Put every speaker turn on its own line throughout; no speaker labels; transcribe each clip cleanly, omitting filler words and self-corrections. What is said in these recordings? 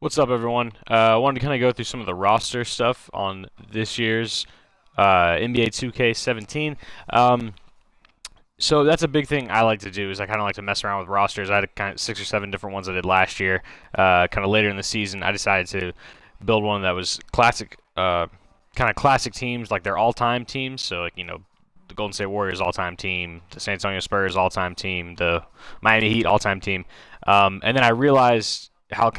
What's up, everyone? I wanted to kind of go through some of the roster stuff on this year's NBA 2K17. Um, so that's a big thing I like to do is I kind of like to mess around with rosters. I had kind of 6 or 7 different ones I did last year. Kind of later in the season, I decided to build one that was classic, kind of classic teams, like their all-time teams. So like the Golden State Warriors all-time team, the San Antonio Spurs all-time team, the Miami Heat all-time team. And then I realized how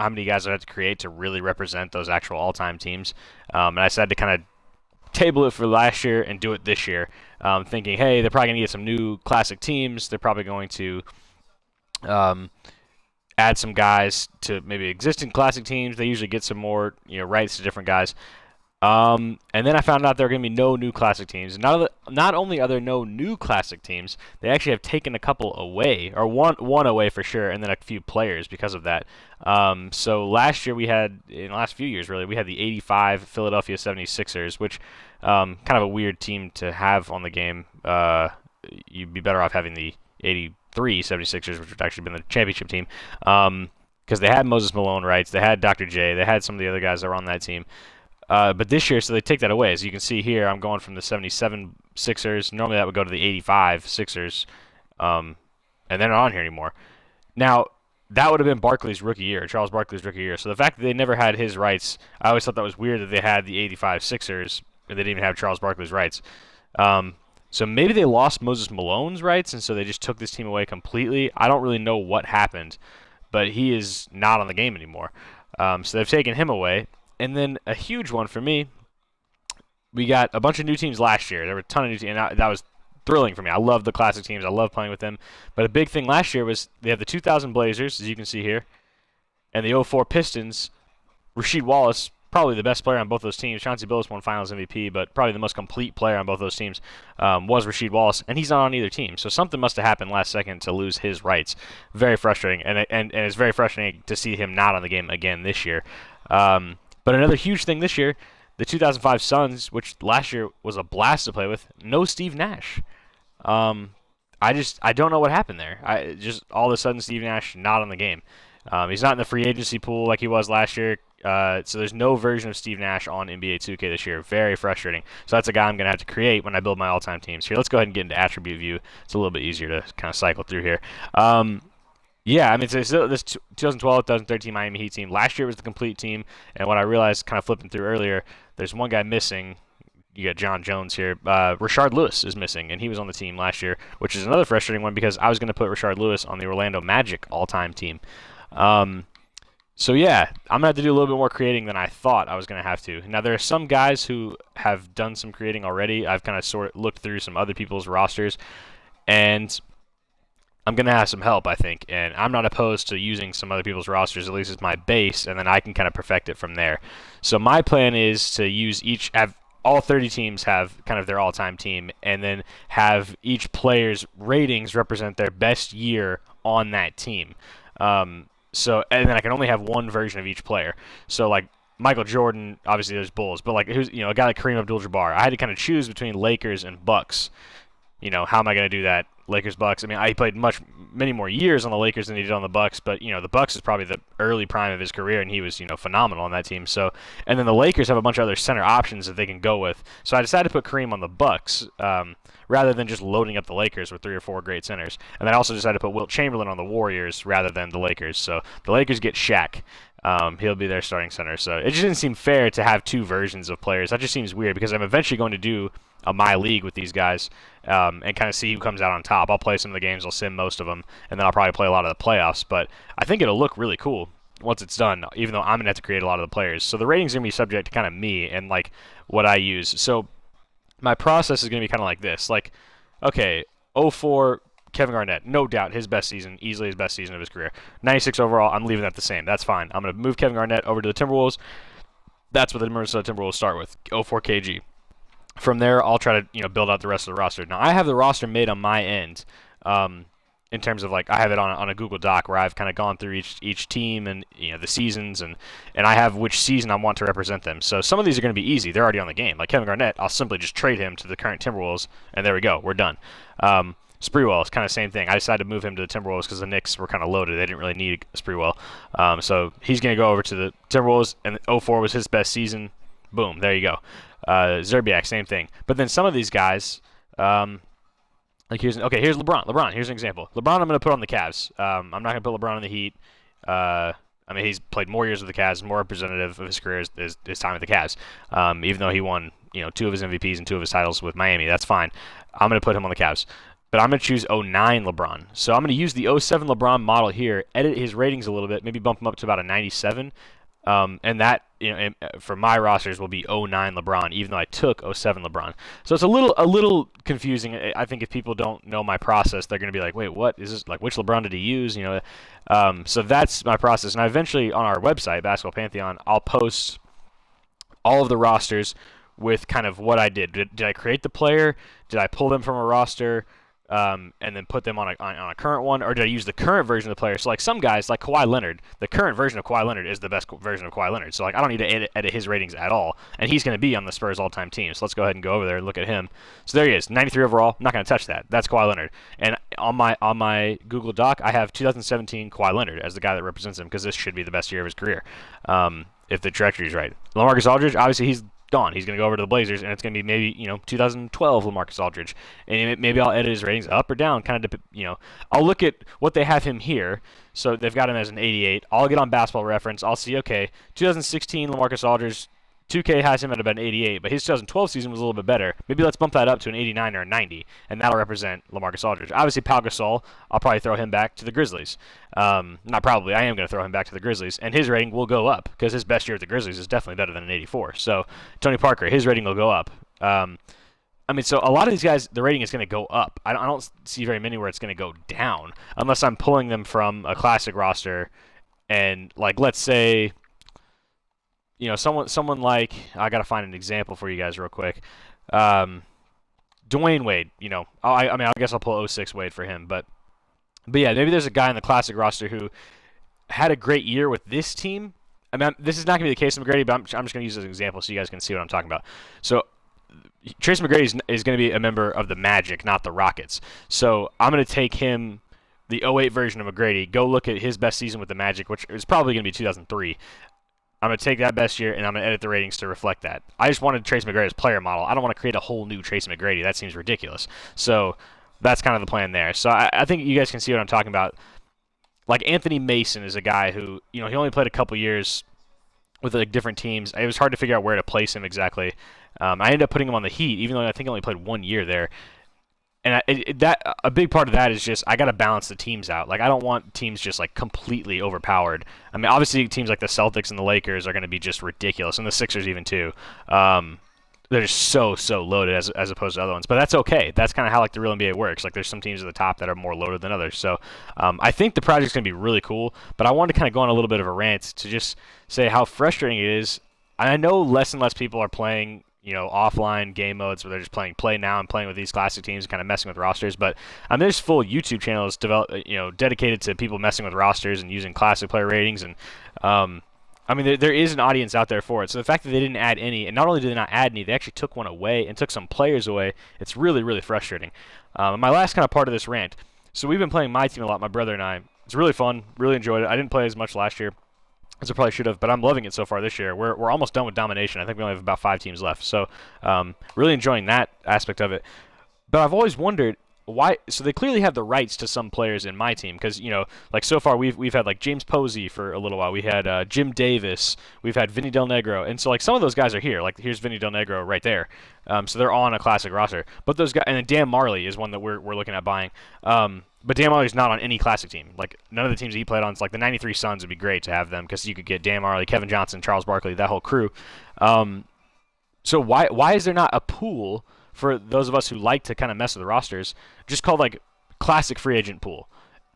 many guys I have to create to really represent those actual all-time teams. And I decided to kind of table it for last year and do it this year, thinking, hey, they're probably going to get some new classic teams. They're probably going to um, add some guys to maybe existing classic teams. They usually get some more rights to different guys. And then I found out there are going to be no new classic teams. Not only are there no new classic teams, they actually have taken a couple away, or one away for sure, and then a few players because of that. So last year in the last few years really, we had the '85 Philadelphia 76ers, which kind of a weird team to have on the game. You'd be better off having the '83 76ers, which would actually been the championship team. Because they had Moses Malone rights, they had Dr. J, they had some of the other guys that were on that team. But this year, so they take that away. As you can see here, I'm going from the 77 Sixers. Normally that would go to the 85 Sixers, and they're not on here anymore. Now, that would have been Barkley's rookie year, Charles Barkley's rookie year. So the fact that they never had his rights, I always thought that was weird that they had the 85 Sixers, and they didn't even have Charles Barkley's rights. So maybe they lost Moses Malone's rights, and so they just took this team away completely. I don't really know what happened, but he is not on the game anymore. So they've taken him away. And then a huge one for me, we got a bunch of new teams last year. There were a ton of new teams, and that was thrilling for me. I love the classic teams. I love playing with them. But a big thing last year was they have the 2000 Blazers, as you can see here, and the '04 Pistons. Rasheed Wallace, probably the best player on both those teams. Chauncey Billups won Finals MVP, but probably the most complete player on both those teams was Rasheed Wallace, and he's not on either team. So something must have happened last second to lose his rights. Very frustrating, and it's very frustrating to see him not on the game again this year. But another huge thing this year, the 2005 Suns, which last year was a blast to play with, no Steve Nash. I don't know what happened there. I just all of a sudden Steve Nash not on the game. He's not in the free agency pool like he was last year. So there's no version of Steve Nash on NBA 2K this year. Very frustrating. So that's a guy I'm going to have to create when I build my all-time teams. Here, let's go ahead and get into attribute view. It's a little bit easier to kind of cycle through here. Yeah, I mean, so this 2012, 2013 Miami Heat team. Last year was the complete team, and what I realized kind of flipping through earlier, there's one guy missing. You got John Jones here. Rashard Lewis is missing, and he was on the team last year, which is another frustrating one because I was going to put Rashard Lewis on the Orlando Magic all-time team. So yeah, I'm going to have to do a little bit more creating than I thought I was going to have to. Now, there are some guys who have done some creating already. I've kind of sort of looked through some other people's rosters, and I'm going to have some help, I think, and I'm not opposed to using some other people's rosters, at least as my base, and then I can kind of perfect it from there. So my plan is to have all 30 teams have kind of their all-time team, and then have each player's ratings represent their best year on that team. And then I can only have one version of each player. So like Michael Jordan, obviously there's Bulls, but like who's a guy like Kareem Abdul-Jabbar, I had to kind of choose between Lakers and Bucks. How am I going to do that? Lakers Bucks. I mean, he played many more years on the Lakers than he did on the Bucks, but the Bucks is probably the early prime of his career, and he was phenomenal on that team. So, and then the Lakers have a bunch of other center options that they can go with. So I decided to put Kareem on the Bucks rather than just loading up the Lakers with 3 or 4 great centers. And then I also decided to put Wilt Chamberlain on the Warriors rather than the Lakers. So the Lakers get Shaq. He'll be their starting center. So it just didn't seem fair to have 2 versions of players. That just seems weird because I'm eventually going to do a My League with these guys and kind of see who comes out on top. I'll play some of the games, I'll sim most of them, and then I'll probably play a lot of the playoffs. But I think it'll look really cool once it's done, even though I'm going to have to create a lot of the players. So the rating's going to be subject to kind of me and like what I use. So my process is going to be kind of like this. Like, okay, '04 Kevin Garnett, no doubt his best season, easily his best season of his career. 96 overall, I'm leaving that the same. That's fine. I'm going to move Kevin Garnett over to the Timberwolves. That's what the Minnesota Timberwolves start with, '04 KG. From there, I'll try to build out the rest of the roster. Now, I have the roster made on my end in terms of like I have it on a Google Doc where I've kind of gone through each team and the seasons and I have which season I want to represent them. So some of these are going to be easy. They're already on the game. Like Kevin Garnett, I'll simply just trade him to the current Timberwolves, and there we go. We're done. Sprewell is kind of the same thing. I decided to move him to the Timberwolves because the Knicks were kind of loaded. They didn't really need Sprewell. So he's going to go over to the Timberwolves, and 04 was his best season. Boom, there you go. Zerbiak, same thing. But then some of these guys, here's LeBron. LeBron, here's an example. LeBron I'm going to put on the Cavs. I'm not going to put LeBron on the Heat. He's played more years with the Cavs, more representative of his career is his time at the Cavs. Even though he won, 2 of his MVPs and 2 of his titles with Miami, that's fine. I'm going to put him on the Cavs. But I'm going to choose 09 LeBron. So I'm going to use the 07 LeBron model here, edit his ratings a little bit, maybe bump him up to about a 97. And that, for my rosters will be 09 LeBron, even though I took 07 LeBron. So it's a little confusing. I think if people don't know my process, they're going to be like, wait, what is this? Like, which LeBron did he use? So that's my process. And I eventually, on our website, Basketball Pantheon, I'll post all of the rosters with kind of what I did. Did I create the player? Did I pull them from a roster? And then put them on a current one, or did I use the current version of the player? So like some guys, like Kawhi Leonard, the current version of Kawhi Leonard is the best version of Kawhi Leonard. So like I don't need to edit his ratings at all, and he's going to be on the Spurs all-time team. So let's go ahead and go over there and look at him. So there he is, 93 overall. I'm not going to touch that. That's Kawhi Leonard. And on my Google Doc, I have 2017 Kawhi Leonard as the guy that represents him because this should be the best year of his career, if the trajectory is right. LaMarcus Aldridge, obviously he's gone. He's going to go over to the Blazers, and it's going to be maybe 2012 LaMarcus Aldridge, and maybe I'll edit his ratings up or down, kind of I'll look at what they have him here. So they've got him as an 88. I'll get on Basketball Reference. I'll see 2016 LaMarcus Aldridge. 2K has him at about an 88, but his 2012 season was a little bit better. Maybe let's bump that up to an 89 or a 90, and that'll represent LaMarcus Aldridge. Obviously, Pau Gasol, I'll probably throw him back to the Grizzlies. Not probably, I am going to throw him back to the Grizzlies, and his rating will go up because his best year at the Grizzlies is definitely better than an 84. So Tony Parker, his rating will go up. So a lot of these guys, the rating is going to go up. I don't see very many where it's going to go down unless I'm pulling them from a classic roster, and like let's say, someone like, I got to find an example for you guys real quick. Dwayne Wade, I guess I'll pull 06 Wade for him. But yeah, maybe there's a guy in the classic roster who had a great year with this team. This is not going to be the case with McGrady, but I'm just going to use this as an example so you guys can see what I'm talking about. So Tracy McGrady is going to be a member of the Magic, not the Rockets. So I'm going to take him, the 08 version of McGrady, go look at his best season with the Magic, which is probably going to be 2003. I'm going to take that best year, and I'm going to edit the ratings to reflect that. I just wanted Tracy McGrady's player model. I don't want to create a whole new Tracy McGrady. That seems ridiculous. So that's kind of the plan there. So I think you guys can see what I'm talking about. Like Anthony Mason is a guy who, he only played a couple years with different teams. It was hard to figure out where to place him exactly. I ended up putting him on the Heat, even though I think he only played 1 year there. And a big part of that is just I got to balance the teams out. Like I don't want teams just like completely overpowered. Obviously teams like the Celtics and the Lakers are going to be just ridiculous, and the Sixers even too. They're just so loaded as opposed to other ones. But that's okay. That's kind of how like the real NBA works. Like there's some teams at the top that are more loaded than others. So I think the project's going to be really cool. But I wanted to kind of go on a little bit of a rant to just say how frustrating it is. I know less and less people are playing offline game modes where they're just playing Play Now and playing with these classic teams, kind of messing with rosters. But there's full YouTube channels dedicated to people messing with rosters and using classic player ratings. And there is an audience out there for it. So the fact that they didn't add any, and not only did they not add any, they actually took one away and took some players away. It's really, really frustrating. My last kind of part of this rant. So we've been playing my team a lot, my brother and I. It's really fun. Really enjoyed it. I didn't play as much last year as I probably should have, but I'm loving it so far this year. We're almost done with domination. I think we only have about 5 teams left. So really enjoying that aspect of it. But I've always wondered why. So they clearly have the rights to some players in my team because like so far we've had like James Posey for a little while. We had Jim Davis. We've had Vinny Del Negro, and so like some of those guys are here. Like here's Vinny Del Negro right there. So they're on a classic roster. But those guys, and then Dan Marley is one that we're looking at buying. But Dan Marley's not on any classic team. Like none of the teams that he played on. It's like the '93 Suns would be great to have them because you could get Dan Marley, Kevin Johnson, Charles Barkley, that whole crew. So why is there not a pool for those of us who like to kind of mess with the rosters, just called like classic free agent pool?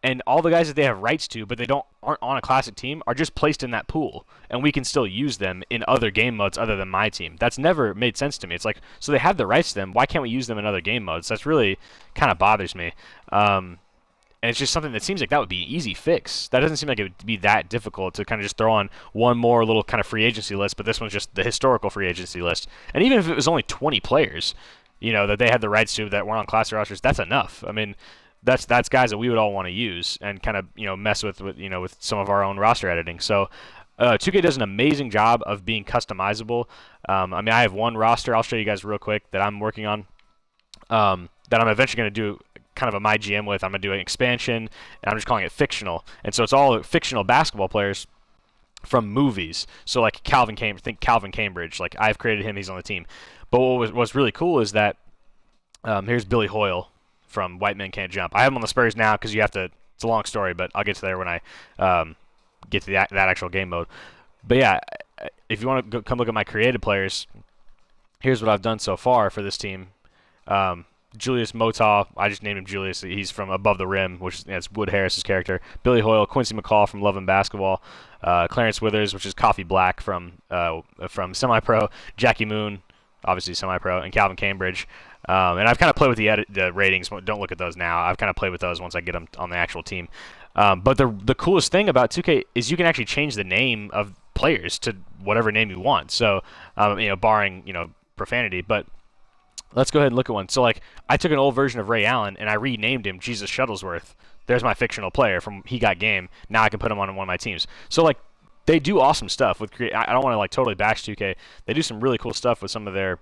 And all the guys that they have rights to, but they aren't on a classic team, are just placed in that pool, and we can still use them in other game modes other than my team. That's never made sense to me. It's like, so they have the rights to them. Why can't we use them in other game modes? That's really kind of bothers me. And it's just something that seems like that would be an easy fix. That doesn't seem like it would be that difficult to kind of just throw on one more little kind of free agency list, but this one's just the historical free agency list. And even if it was only 20 players, that they had the rights to that weren't on classic rosters, that's enough. I mean, that's guys that we would all want to use and kind of mess with some of our own roster editing. So 2K does an amazing job of being customizable. I mean, I have one roster I'll show you guys real quick that I'm working on, that I'm eventually going to do kind of a my GM with. I'm going to do an expansion, and I'm just calling it fictional. And so it's all fictional basketball players from movies. So like Calvin Cambridge. Like I've created him. He's on the team. But what's really cool is that here's Billy Hoyle from White Men Can't Jump. I have him on the Spurs now because you have to. It's a long story, but I'll get to there when I get to that actual game mode. But yeah, if you want to come look at my created players, here's what I've done so far for this team. Julius Motah, I just named him Julius. He's from Above the Rim, which is Wood Harris's character. Billy Hoyle, Quincy McCall from Love and Basketball, Clarence Withers, which is Coffee Black from Semi-Pro, Jackie Moon, obviously Semi-Pro, and Calvin Cambridge. And I've kind of played with the ratings. Don't look at those now. I've kind of played with those once I get them on the actual team. But the coolest thing about 2K is you can actually change the name of players to whatever name you want. So, barring profanity, but let's go ahead and look at one. So, like, I took an old version of Ray Allen and I renamed him Jesus Shuttlesworth. There's my fictional player from He Got Game. Now I can put him on one of my teams. So, like, they do awesome stuff with I don't want to like totally bash 2K. They do some really cool stuff with some of their,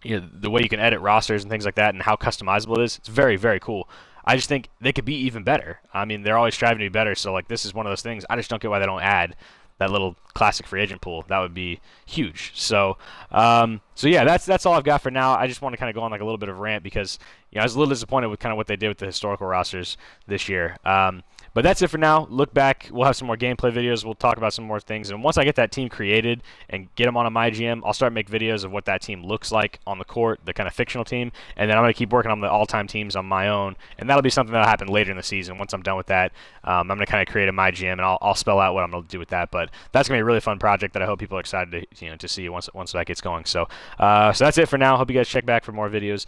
the way you can edit rosters and things like that, and how customizable it is. It's very, very cool. I just think they could be even better. I mean, they're always striving to be better. So, like, this is one of those things. I just don't get why they don't add that little classic free agent pool. That would be huge. So yeah, that's all I've got for now. I just want to kind of go on like a little bit of rant because I was a little disappointed with kind of what they did with the historical rosters this year. But that's it for now. Look back. We'll have some more gameplay videos. We'll talk about some more things. And once I get that team created and get them on a MyGM, I'll start making videos of what that team looks like on the court, the kind of fictional team. And then I'm going to keep working on the all-time teams on my own. And that'll be something that'll happen later in the season. Once I'm done with that, I'm going to kind of create a MyGM, and I'll spell out what I'm going to do with that. But that's going to be a really fun project that I hope people are excited to see once that gets going. So that's it for now. Hope you guys check back for more videos.